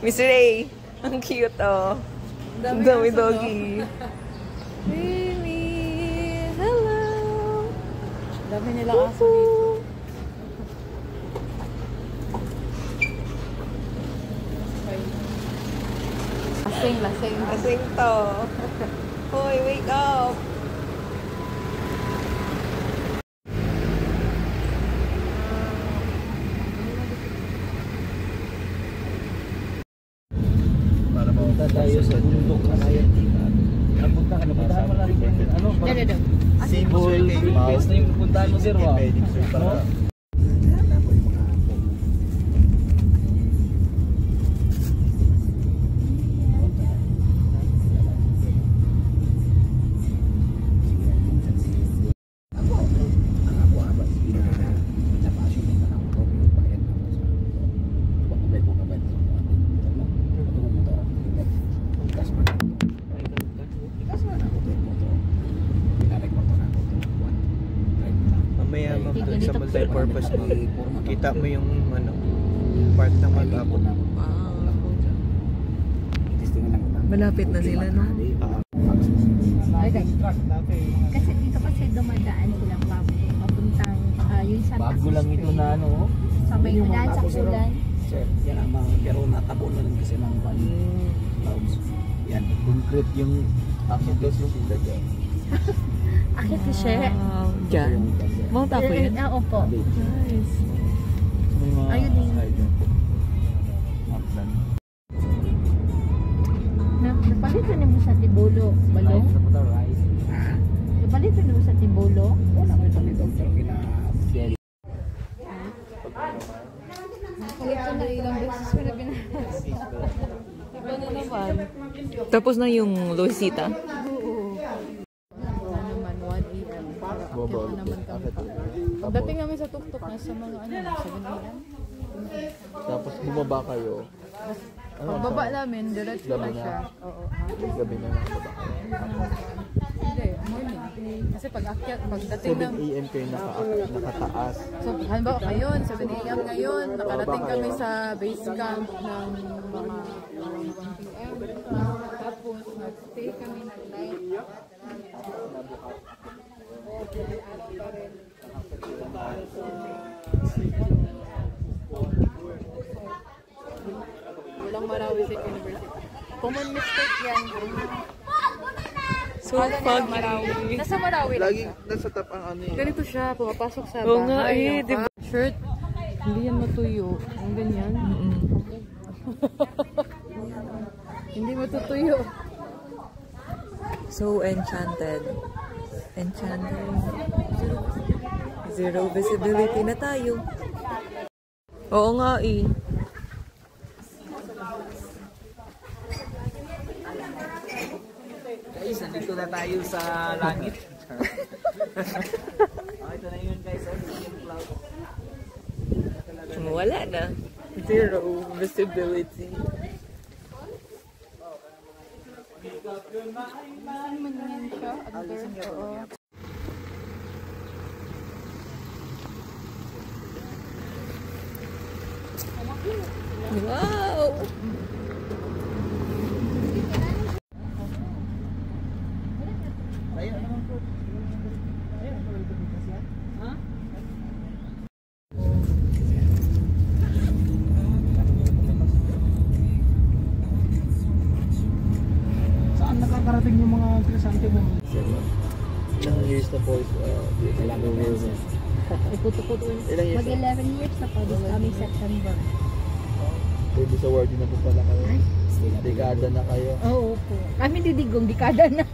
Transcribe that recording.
Miss Ray. Ang cute, oh. Ang dami doggy. Baby, hello. Dami nila aso dito. Lasing. Lasing to. Hoy, wake up. Punta tayo sa bundok na kaya napunta ka na mo lang ano symbol best na yung pupuntahan mo sir wa sa multi-purpose mo, makita mo yung ano, part ng mag-apo. Malapit na sila, no? Kasi dito kasi dumadaan sila papuntang yung Santa Bago lang ito na ano. sa may ulan, sa ulan. Sir, yan ang mga, pero natabo na lang kasi ng clouds. Yan, concrete yung akit ko sila dyan. Akit ko siya. Diyan. Mount Apo yun? Opo. Nice. Ayun din. Napalitan mo sa Tibolo, Balong? Napalitan mo sa Tibolo? Wala ko itong ito, pero pinapagyan. Napalitan na ilang beses ko na binahas. Iba na naman. Tapos na yung Luisita? Pagdating namin sa tuktok na sa mga ano, 7 a.m. Tapos bumaba kayo. Pagbaba namin, diretso na siya. Oo. Gabi na lang baba. Hindi, morning. Kasi pagdating 7 a.m. kayo nakataas. So, halimbawa ngayon, 7 a.m. ngayon, nakarating kami sa base camp ng mga 1 p.m. Tapos, nag-stay kami ng night. Walang Marawi State University. Common mistake yan. So foggy. Nasa Marawi lang Lagi siya. nasa top ang ano eh. Ganito siya, pumapasok sa Oo nga bahay. eh, diba? Shirt, hindi yan matuyo. Ang ganyan. Hindi matutuyo. So enchanted. Enchanted. Zero visibility na tayo. Oo nga eh. Guys, nandito na tayo sa langit. Ito na yun guys, yung cloud. Wala na. Zero visibility. Maningin siya. Oo. Wow! Saan nakakarating yung mga krisante mo? Ilang years na po ilang years na? Iputo-puto. Mag-11 years na po this coming September. Pwede sa word na po pala kayo. Dekada na kayo. Oo po. Kami didigong dekada na.